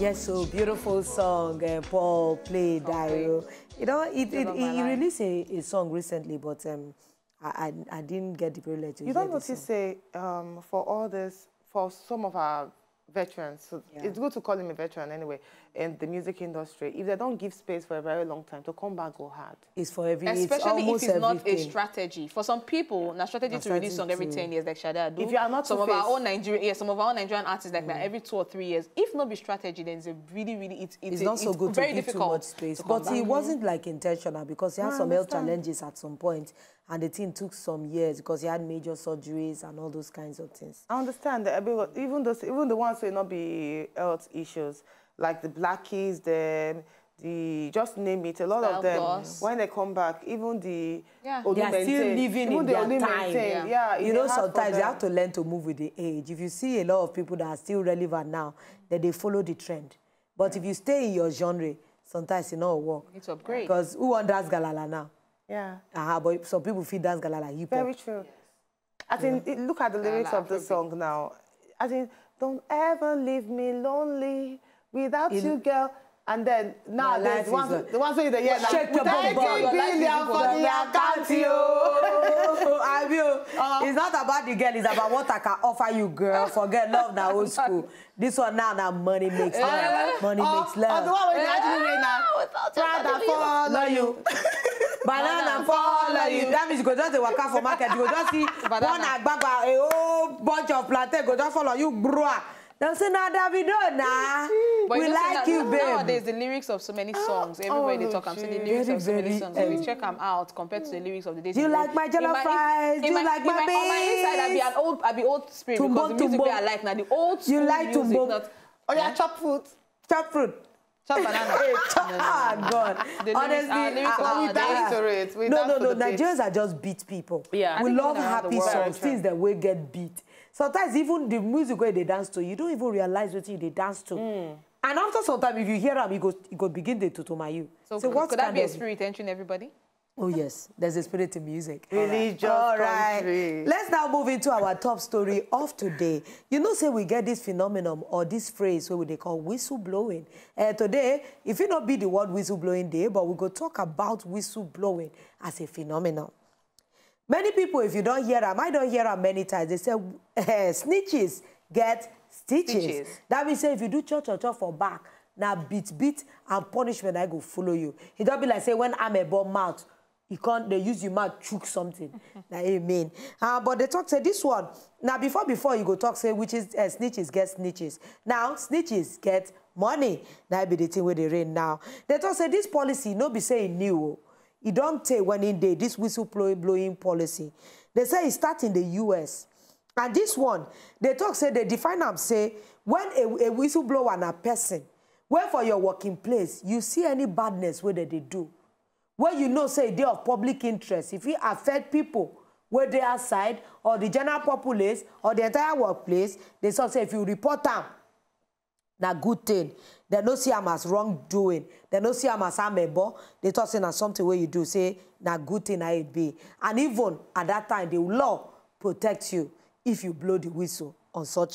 Yes, so beautiful song. Paul played Dario. You know, he released a song recently, but I didn't get the privilege to hear. You don't notice, say, for all this, for some of our veterans, so it's good to call him a veteran anyway, in the music industry, if they don't give space for a very long time, to come back go hard. It's for every, especially if it's not a everything. Strategy. For some people, a strategy to release song every 10 years, like Shada do. If you are not some of our own Nigerian artists like that every 2 or 3 years. If not be strategy, then it's a really it's not so good very to give difficult too much space. But it wasn't like intentional because he had some health challenges at some point, and the thing took some years because he had major surgeries and all those kinds of things. I understand that even the ones who will not be health issues, like the Black Keys, the just name it, a lot of them, when they come back, even the they are still living in their time. You know, sometimes you have to learn to move with the age. If you see a lot of people that are still relevant now, that they follow the trend. But if you stay in your genre, sometimes it not work. It's upgrade. Because who wants dance galala now? Yeah. But some people feel dance galala hip hop. Very true. I think, look at the lyrics of the song now. I think, don't ever leave me lonely without you, girl. And then now the ones where you're like, shake your bum bum. It's not about the girl, it's about what I can offer you, girl. Forget love now, old school. This one now money makes love. Money makes love. The one where you actually win now. Follow you. Banana follow you. That means you go just walk out for market. You go just see one agbagba, a whole bunch of plantain go just follow you, bro. Don't say now Davido nah. We like you, babe. Nowadays, the lyrics of so many songs, everywhere they talk, I'm saying the lyrics of so many songs. If you check them out compared to the lyrics of the days. Do you like my jollof fries? Do you like my beans? On my inside, I be old spirit because the music I like now the old school you like music. Oh yeah, chop fruit. Chop fruit. Chop banana. God. Honestly, we dance to it. No. Nigerians are just beat people. Yeah. We love happy songs, things that we get beat. Sometimes even the music where they dance to, you don't even realize what they dance to. And after some time, if you hear them, you go begin to tutuma you. So could that be a spirit entering everybody? Oh, yes. There's a spirit in music. Religious country. Let's now move into our top story of today. You know, say we get this phenomenon or this phrase what they call whistleblowing. Today, if it not be the word whistleblowing day, but we go talk about whistleblowing as a phenomenon. Many people, if you don't hear them, I don't hear them many times, they say, snitches get stitches. That means say if you do church for back, now beat, and punishment, I go follow you. It don't be like, say, when I'm a bomb mouth, they use your mouth, choke something. Now, amen. But they talk, say, this one, now before you go talk, say, which is snitches get snitches. Now, snitches get money. That be the thing where they reign now. They talk, say, this policy, no be saying new. It don't take when in day, this whistleblowing policy. They say it starts in the US. And this one, they talk, say, they define them, say, when a whistleblower and a person, where for your working place, you see any badness where they do, where you know, say, they of public interest, if it affect people, where they outside, or the general populace, or the entire workplace, they say, if you report them, na good thing. They don't see them as wrongdoing. They don't see them as amebo. They talk saying as something where you do say na good thing I it be. And even at that time, the law protects you if you blow the whistle on such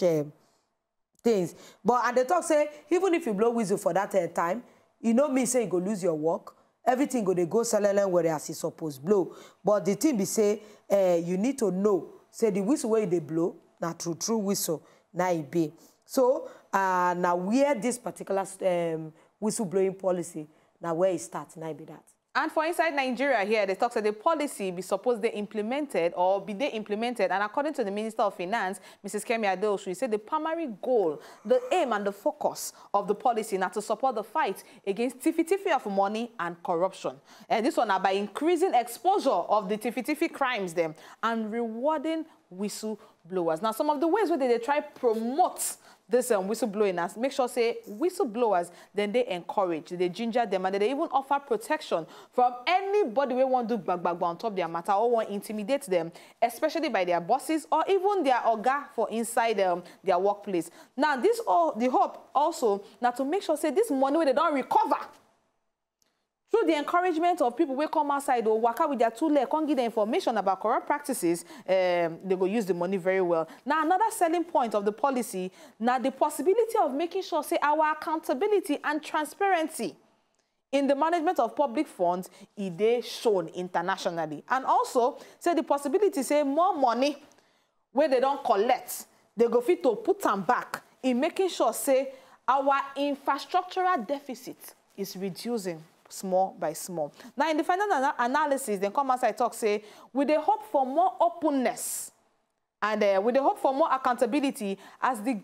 things. And they talk say even if you blow whistle for that time, you know me say you go lose your work. Everything go selling where as it's supposed blow. But the thing be say you need to know say the whistle where they blow na true whistle na it be. So now where this particular whistleblowing policy, now where it starts, now be that. And for inside Nigeria here, they talk that the policy be supposed they implemented or be they implemented. And according to the Minister of Finance, Mrs. Kemi Adeosu, she said the primary goal, the aim and the focus of the policy now to support the fight against tiffy of money and corruption. And this one now by increasing exposure of the tiffy crimes them and rewarding whistleblowers. Now, some of the ways where they try promote this whistleblowing as make sure say whistleblowers then they encourage, they ginger them, and they even offer protection from anybody who want to do bag on top their matter or want to intimidate them, especially by their bosses or even their oga for inside their workplace. Now this the hope also now to make sure say this money where they don't recover through the encouragement of people who come outside or work out with their 2 legs, can't give them information about corrupt practices, they will use the money very well. Now, another selling point of the policy, now the possibility of making sure, say, our accountability and transparency in the management of public funds is shown internationally. And also, say the possibility, say, more money where they don't collect, they go fit to put them back in making sure, say, our infrastructural deficit is reducing small by small. Now, in the final analysis, then come outside talk, say, with the hope for more openness and with the hope for more accountability as the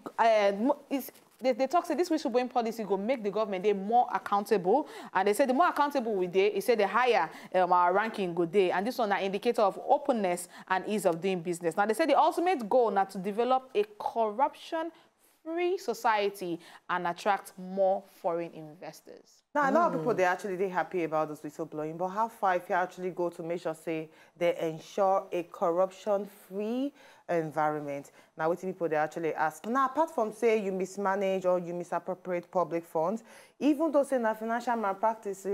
they talk, say this whistleblowing policy will make the government more accountable. And they say the more accountable we dey, it say the higher our ranking go dey. And this one an indicator of openness and ease of doing business. Now they say the ultimate goal now to develop a corruption-free society and attract more foreign investors. Now, a lot of people, they're happy about this whistleblowing, but how far if you actually go to make sure, say, they ensure a corruption-free environment? Now, what people, they actually ask. Now, apart from, say, you mismanage or you misappropriate public funds, even though, say, na financial malpractice,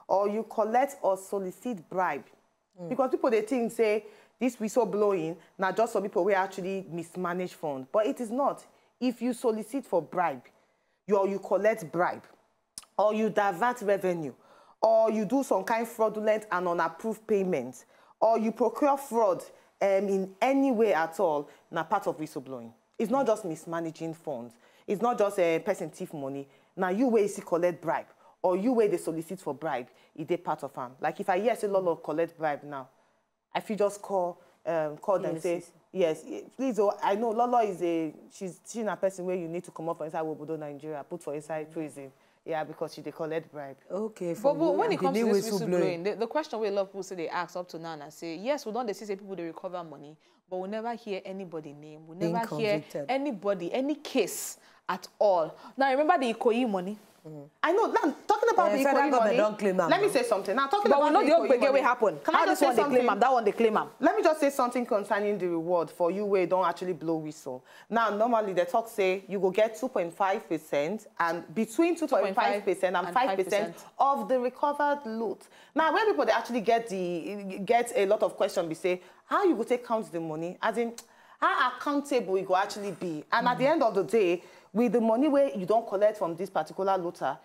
or you collect or solicit bribe, because people, they think, say, this whistleblowing, not just for people who actually mismanage funds, but it is not. If you solicit for bribe, or you collect bribe, or you divert revenue, or you do some kind of fraudulent and unapproved payments, or you procure fraud in any way at all, na part of whistleblowing. It's not just mismanaging funds. It's not just a person thief money. Now you way see collect bribe, or you way they solicit for bribe, it's a part of them. Like if I hear say Lolo collect bribe now, I feel just call them say, yes, please, oh, I know Lolo is she's a person where you need to come up for inside Wobodo, Nigeria, put for inside prison. Yeah, because she they collect bribe. Okay. But when it comes to this whistleblowing, the question we love people say they ask up to now and say, yes, we don't see people they recover money, but we never hear anybody name. We never hear anybody, any case at all. Now remember the Ikoyi money. I know. Now talking about the Ikoyi money. Don't claim let me say something. Now talking about the Ikoyi money. Happen. How this one they claim them, that one they claim them. Let me just say something concerning the reward for you where you don't actually blow whistle. Now normally the talk say you will get 2.5% and between 2.5% and 5% of the recovered loot. Now when people they actually get a lot of questions, we say how you go take count the money, as in how accountable it will actually be, and at the end of the day, with the money where you don't collect from this particular looter,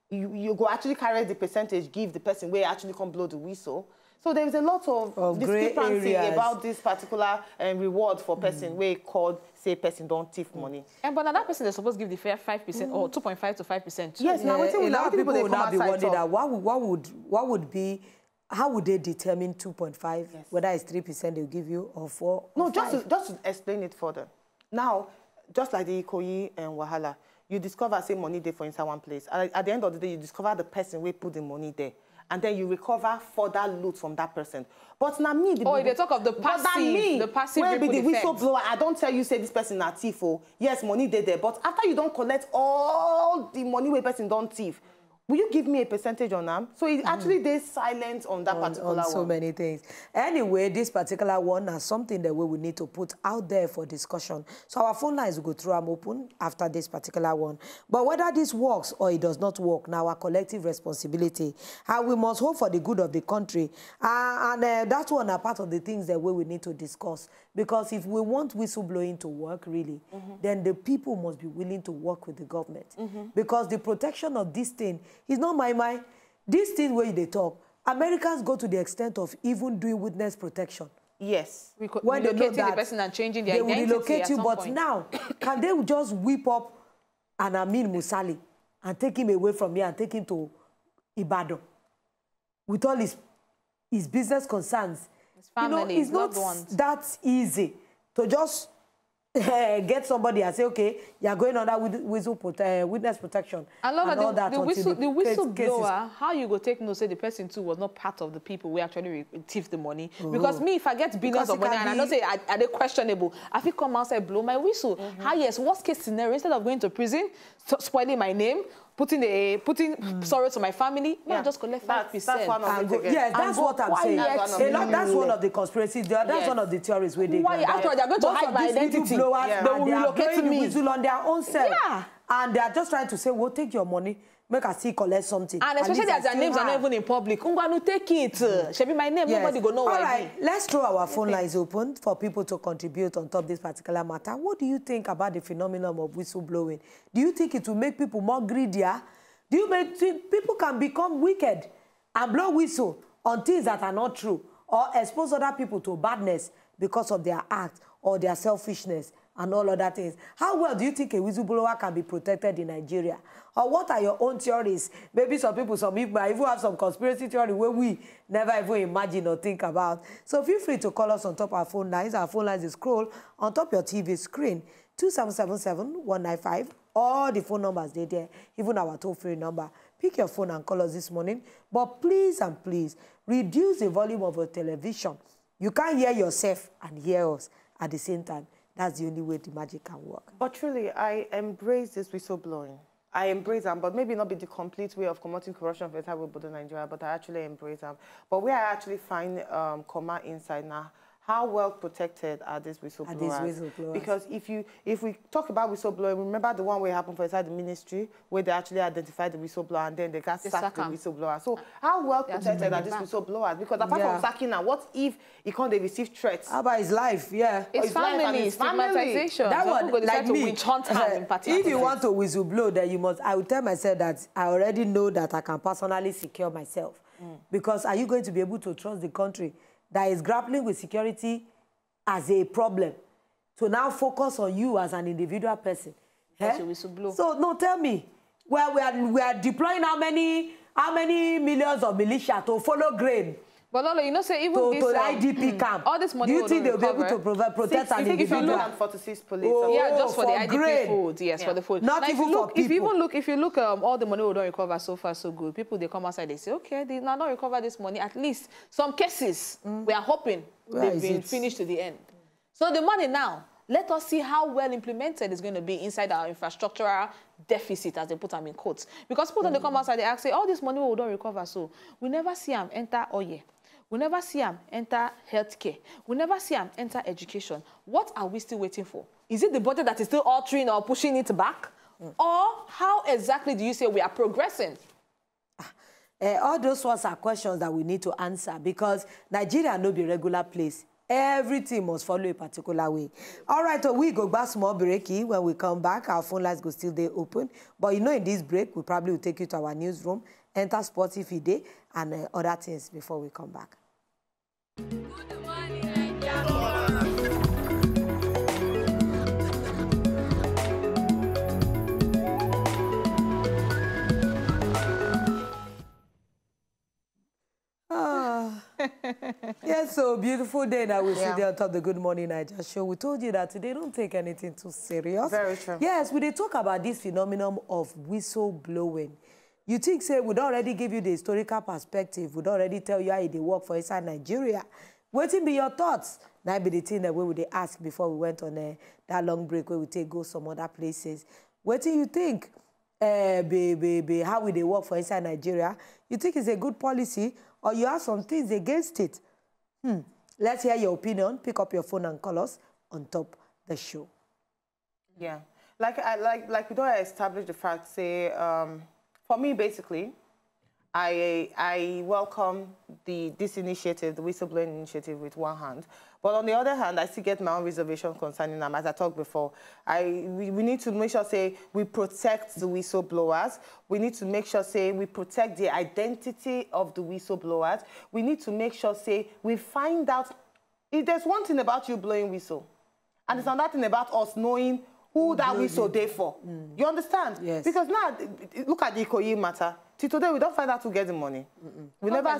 you go actually carry the percentage, give the person where actually come blow the whistle. So there is a lot of discrepancy about this particular reward for person where called say person don't thief money. And but that person is supposed to give the fair 5% or 2.5 to 5%. Yes, now a lot of people will now be wondering that what would be. How would they determine 2.5? Yes. Whether it's 3% they'll give you or 4? No, just to explain it further. Now, just like the Ikoyi and Wahala, you discover say money there for inside one place. At the end of the day, you discover the person who put the money there, and then you recover further loot from that person. But now me, they talk of the passive where be the whistleblower. I don't tell you say this person a thief. Oh, yes, money there, but after you don't collect all the money where person don't thief, will you give me a percentage on them? So it actually they silent on that particular one. So many things. Anyway, this particular one is something that we will need to put out there for discussion. So our phone lines will go through them open after this particular one. But whether this works or it does not work, now our collective responsibility. And we must hope for the good of the country. That's one are part of the things that we will need to discuss. Because if we want whistleblowing to work really, then the people must be willing to work with the government. Because the protection of this thing is not my. This thing where they talk, Americans go to the extent of even doing witness protection. Yes. When they know that the person and changing their identity, they will relocate you, but point. now, can they just whip up an Amin Musali and take him away from here and take him to Ibadan with all his business concerns? His family, it's not that easy to just get somebody and say, okay, you are going under witness protection. I love and all that. The whistleblower, how you go take note, say the person too was not part of the people who actually thief the money. Because me, if I get billions of money and I don't say, are they questionable, I feel come outside, blow my whistle. Yes, worst case scenario, instead of going to prison, spoiling my name, putting sorrow to my family, I just collect 5%. That's one of the yes, that's what I'm saying. That's one of the conspiracies. That's one of the theories where they after they're going to hide my identity. They will relocate me on their own self. and they are just trying to say, well, take your money, make us see collect something. And especially as their names are not even in public. Ungwanu, take it. Should be my name, nobody go know where All right, let's throw our phone lines open for people to contribute on top this particular matter. What do you think about the phenomenon of whistleblowing? Do you think it will make people more greedier? Do you think people can become wicked and blow whistle on things that are not true, or expose other people to badness because of their act or their selfishness and all other things? How well do you think a whistleblower can be protected in Nigeria? Or what are your own theories? Maybe some people might even have some conspiracy theory where we never even imagine or think about. So feel free to call us on top our phone lines. Our phone lines is scroll on top your TV screen, 2777-195. All the phone numbers they're there, even our toll-free number. Pick your phone and call us this morning. But please and please, reduce the volume of your television. You can't hear yourself and hear us at the same time. That's the only way the magic can work. But truly, I embrace this whistleblowing. I embrace them, but maybe not be the complete way of combating corruption for the entire world in Nigeria, but I actually embrace them. But where I actually find comma inside now, how well protected are these whistleblowers? Because if we talk about whistleblowing, remember the one where it happened for inside the ministry, where they actually identified the whistleblower and then they got sacked the whistleblower. So how well protected are these whistleblowers? Because apart from sacking now, what if he can't receive threats? How about his life? Yeah. It's family, stigmatization. That one, like me, if you want to whistleblow, then you must, I will tell myself that I already know that I can personally secure myself. Because are you going to be able to trust the country that is grappling with security as a problem to now focus on you as an individual person? So no, tell me, well, we are deploying how many millions of militia to follow grain? But Lolo, you know, say even to the IDP camp. All this money. Do you think they'll be able to protect an individual? 46 police. Yeah, just for the IDP grain. food. Yes, for the food. Not now, even for people. If you look, all the money we don't recover so far so good. People they come outside, they say, okay, they now don't recover this money. At least some cases we are hoping they've been finished to the end. So the money now, let us see how well implemented it's going to be inside our infrastructural deficit, as they put them in quotes. Because people they come outside, they ask, say, all this money we don't recover, so we never see them enter oil. We never see them enter healthcare. We never see them enter education. What are we still waiting for? Is it the budget that is still altering or pushing it back? Or how exactly do you say we are progressing? All those ones are questions that we need to answer, because Nigeria no be regular place. Everything must follow a particular way. All right, so we go back small breaky. When we come back, our phone lines go still there open. But you know, in this break, we probably will take you to our newsroom, enter sports if you day, and other things before we come back. Good morning, Naija. Yes, so beautiful day that we see there on top of the Good Morning Naija show. We told you that today don't take anything too serious. Very true. Yes, we did talk about this phenomenon of whistleblowing. You think, say, we'd already give you the historical perspective. We'd already tell you how they work for inside Nigeria. Waiting be your thoughts. That be the thing that we would ask before we went on that long break where we go some other places. What do you think? How will they work for inside Nigeria? You think it's a good policy, or you have some things against it? Let's hear your opinion. Pick up your phone and call us on top the show. Yeah, like we don't establish the fact. Say, for me, basically, I welcome this initiative, the whistleblowing initiative, with one hand. But on the other hand, I still get my own reservation concerning them. As I talked before, we need to make sure, say, we protect the whistleblowers. We need to make sure, say, we protect the identity of the whistleblowers. We need to make sure, say, we find out if there's one thing about you blowing whistle, and there's another thing about us knowing who that whistle there for. You understand? Yes. Because now, look at the Ikoyi matter. Till today, we don't find out who get the money. We never.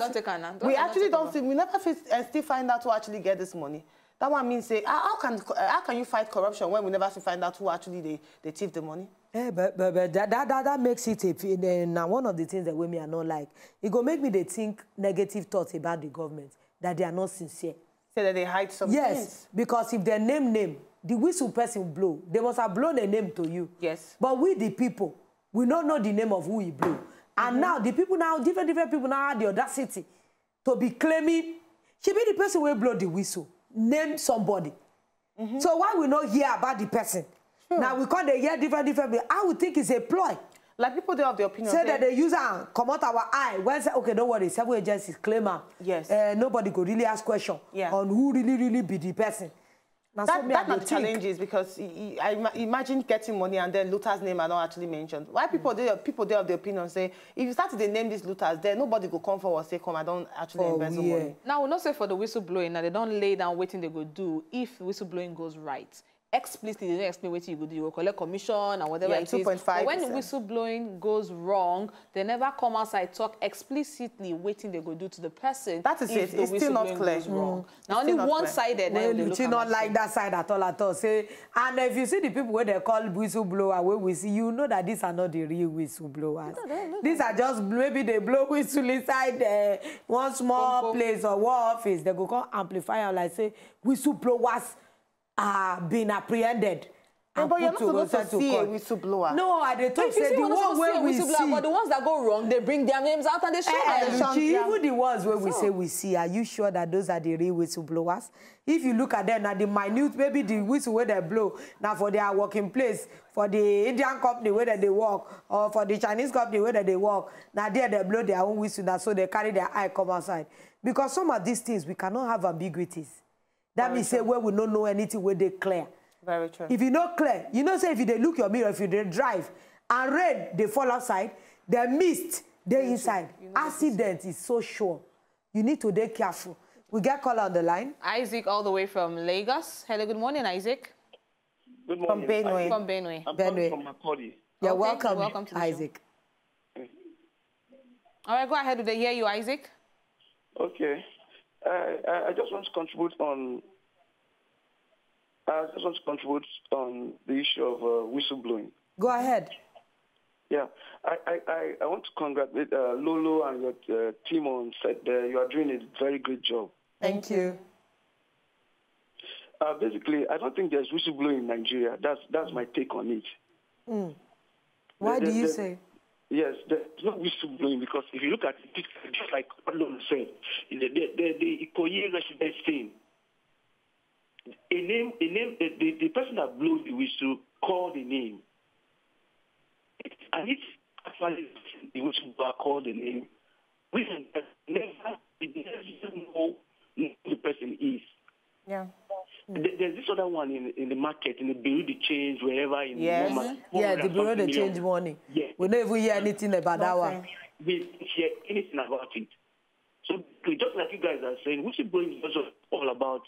We actually don't see. We never still find out who actually get this money. That one means, say, how can you fight corruption when we never find out who actually they thief the money? Yeah, but that makes it now one of the things that me are not like. It go make me they think negative thoughts about the government, that they are not sincere. Say that they hide some things. Yes, because if they name, the whistle person blow, they must have blown a name to you. Yes. But we, the people, we don't know the name of who he blew. And now, the people now, different people now have the audacity to be claiming, she be the person who blow the whistle, name somebody. So why we not hear about the person? Now we call the hear different. I would think it's a ploy. Like people, they have the opinion. Say that they use and come out our eye. When say, okay, don't worry, several agencies claim her. Yes. Nobody could really ask question on who really be the person. Now, That's not the challenges because I imagine getting money and then looters' name are not actually mentioned. Why people they have the opinion say if you start to name these looters, then nobody will come forward say, come, I don't actually invest money. Now we'll not say for the whistleblowing, now they don't lay down waiting they go do if whistleblowing goes right. Explicitly, they don't explain what you go do. You will collect commission and whatever it is. 2.5%. But when whistleblowing goes wrong, they never come outside talk explicitly waiting they go do to the person. That is it. It's still not clear. Wrong. Now only one-sided. Well, not like that side at all. Say, and if you see the people where they call whistleblower, where we see, you know that these are not the real whistleblowers. No, these are just maybe they blow whistle inside one small place or one office. They go come amplify and like say whistleblowers are being apprehended. But you're not supposed to see a whistleblower. No, I did talk say the one where we see. But the ones that go wrong, they bring their names out and they show them. Even the ones where we say we see, are you sure that those are the real whistleblowers? If you look at them, now the minute, maybe the whistle where they blow, now for their working place, for the Indian company where they work, or for the Chinese company where they work, now there they blow their own whistle, now so they carry their eye come outside. Because some of these things, we cannot have ambiguities. That means say where we don't know anything where they clear. Very true. If you not clear, you know say if you they look your mirror, if you they drive, and rain, they fall outside, they mist, they inside. Accident is so sure. You need to be careful. We get call on the line. Isaac all the way from Lagos. Hello, good morning, Isaac. Good morning. From Benue. From Benue. I'm calling from Macaulay. Yeah, Okay, welcome, welcome to the Isaac. All right, go ahead. Do they hear you, Isaac? Okay. I just want to contribute on. I just want to contribute on the issue of whistleblowing. Go ahead. Yeah, I want to congratulate Lolo and your team on set there. You are doing a very great job. Thank you. Basically, I don't think there's whistleblowing in Nigeria. That's my take on it. Why do you say? Yes, there's no whistleblowing because if you look at it, just like Lolo said, the Ikoyi resident thing, the person that blew the whistle called the name. And it's actually the whistleblower called the name. We never know who the person is. Yeah. There's this other one in the market, in the Bureau de Change, wherever in Yes. Normal, Yeah, the Bureau de Change money. Yeah. We don't even hear anything about that one. We don't hear anything about it. So just like you guys are saying, whistleblowing is also all about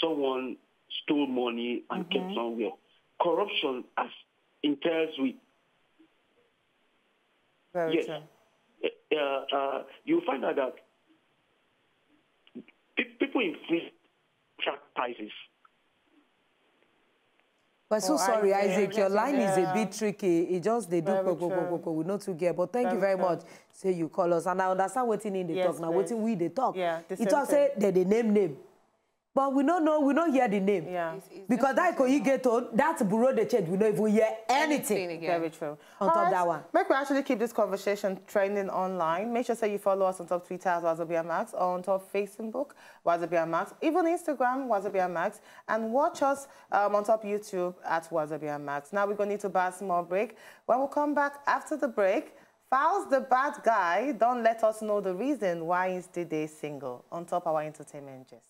someone stole money and kept somewhere. Corruption as entails with. Very true. You'll find out that people inflate track prices. But so sorry, Isaac, your line is a Yeah. bit tricky. It just, they do we not to get. But thank you very much. Say you call us. And I understand what in the Yes, talk. Now, please. what we they talk. Yeah, the it same all say that they name. But we don't know, we don't hear the name. Yeah. Because that you get told, that's Bureau de Change. We don't even hear anything. again. Very true. On top of that one. Make we actually keep this conversation trending online. Make sure you follow us on top Twitter as Wazobia Max, or on top Facebook, Wazobia Max, even Instagram, Wazobia Max, and watch us on top YouTube at Wazobia Max. Now we're going to need to buy a small break. When we come back after the break, Fowls the bad guy, don't let us know the reason why he's today single. On top of our entertainment gist.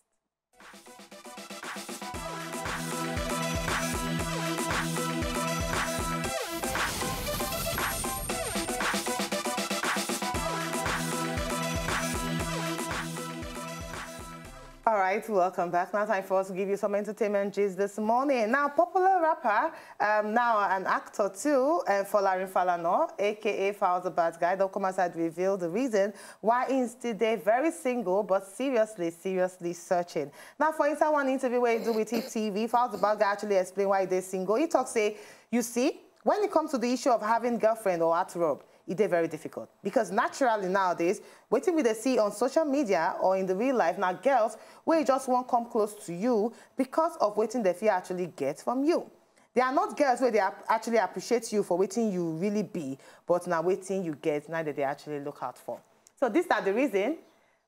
All right, welcome back. Now time for us to give you some entertainment gist this morning. Now, popular rapper, now an actor too, Folarin Falana, a.k.a. Fowls the Bad Guy, don't come outside to reveal the reason why he's today very single, but seriously searching. Now, for instance, one interview where he do with TV, Fowls the Bad Guy actually explain why he's single. He talks, say, you see, when it comes to the issue of having girlfriend or heartthrob, it's very difficult because naturally nowadays, waiting with the see on social media or in the real life, now girls will just won't come close to you because of waiting the fear actually gets from you. They are not girls where they actually appreciate you for waiting you really be, but now waiting you get, now that they actually look out for. So these are the reason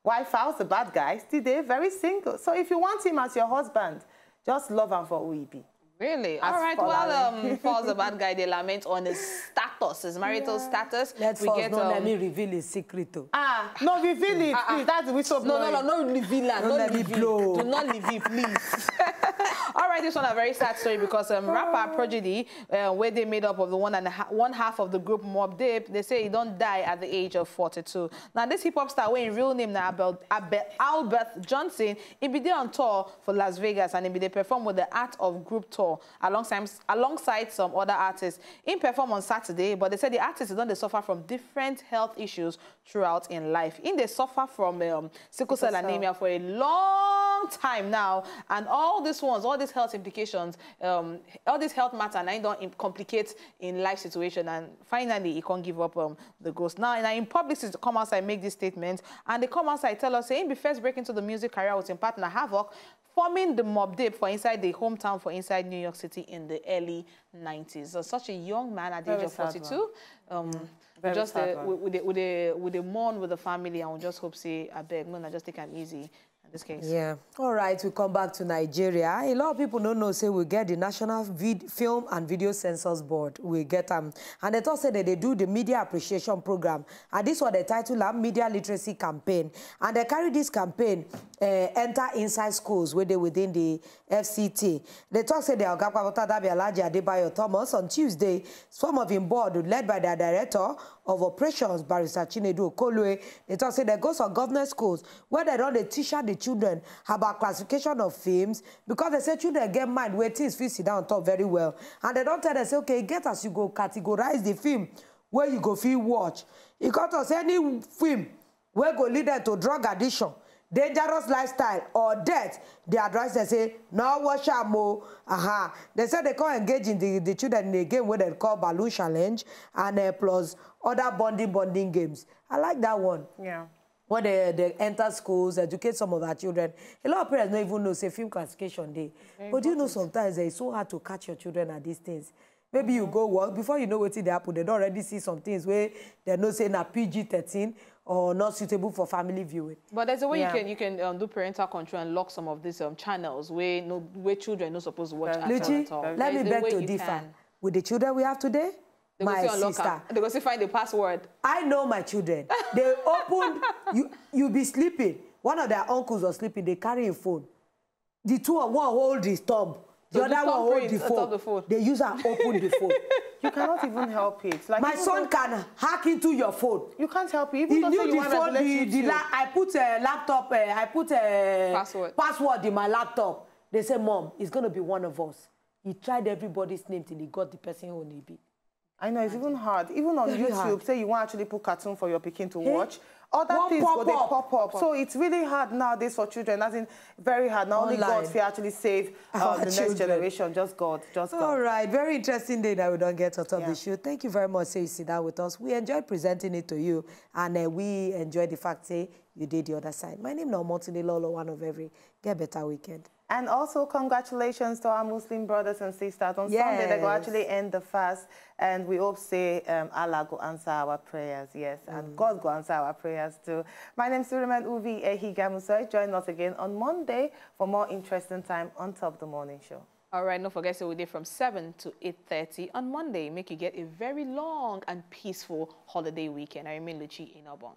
why Fowls the Bad Guy still there very single. So if you want him as your husband, just love him for who he be. Really? All right. Well, Falls the bad guy, they lament on his status, his marital status. Let me reveal his secret too. No, reveal it, please. That's the whistle blowing. No, reveal it. Don't let it blow. Do not reveal, please. All right, this one a very sad story because rapper Prodigy, where they made up of the one half of the group Mobb Deep, they say he don't die at the age of 42. Now, this hip-hop star, wearing real name now, Albert Johnson, he be there on tour for Las Vegas, and he be there perform with the Art of Group tour alongside some other artists. He performed on Saturday, but they said the artists don't they suffer from different health issues throughout in life. They suffer from sickle cell anemia for a long time now, and all these health implications, all this health matter, and don't complicate in life situation, and finally he can't give up the ghost. Now in public, to come outside make this statement, and they come outside tell us saying he first break into the music career with his partner Havoc, forming the Mobb Deep for inside the hometown for inside New York City in the early 90s. So such a young man at the age of 42. Just with the mourn with the family, and we just hope say I beg, no, just take him easy. This case. Yeah. All right, we come back to Nigeria. A lot of people don't know, say we get the National Film and Video Censors Board. We get them. And they thought say that they do the media appreciation program. And this was the title of Media Literacy Campaign. And they carry this campaign, enter inside schools where they within the FCT. They talk say they are Adebayo Thomas on Tuesday. Some of them board led by their director of operations, Barrister Chinedu Okolue. They talk say they go to government schools where they don't teach the children about classification of films, because they say children get mind where things fit sit down on top very well. And they don't tell them, say, okay, get as you go categorize the film where you go feel watch. You got us any film where go lead them to drug addiction, dangerous lifestyle, or death. They advise they say, no watch more. They say they can't engage in the children in a game where they call Balloon Challenge and plus other bonding games. I like that one. Yeah. When they enter schools, educate some of our children. A lot of parents don't even know, say, film classification day. But you know, sometimes it's so hard to catch your children at these things. Maybe you go work, before you know what they happen, they don't already see some things where they're not saying a PG-13 or not suitable for family viewing. But there's a way you can do parental control and lock some of these channels where children are not supposed to watch at all. Let me beg to differ. With the children we have today, my sister. They go see find the password. I know my children. They opened, you be sleeping. One of their uncles was sleeping, they carry a phone. The two of one hold the thumb. The other one hold the phone. They use and open the phone. You cannot even help it. Like, my son can hack into your phone. You can't help it. Even he knew the phone, I put a laptop, I put a password in my laptop. They say, Mom, it's going to be one of us. He tried everybody's name till he got the person who need be. I know, it's even hard. Even on YouTube, say you want to actually put cartoon for your Pekin to watch. Other things, but they pop up. So it's really hard nowadays for children. As in, very hard. Not only God will actually save the next generation. Just God. Just God. All right. Very interesting day that we don't get out of the show. Thank you very much, say you sit down with us. We enjoyed presenting it to you. And we enjoyed the fact, say, you did the other side. My name is Motini Lolo, one of every. Get better weekend. And also, congratulations to our Muslim brothers and sisters. On Sunday, they will actually end the fast. And we hope, say, Allah will answer our prayers, and God will answer our prayers too. My name is Suleiman Uvi Ehigamusoy. Join us again on Monday for more interesting time on Top of the Morning Show. All right, don't forget, so we're there from 7 to 8:30 on Monday. Make you get a very long and peaceful holiday weekend. I remain Luchi Inobong.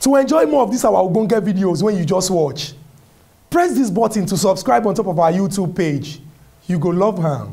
To enjoy more of these our Ogbonge videos when you just watch, press this button to subscribe on top of our YouTube page. You go love her.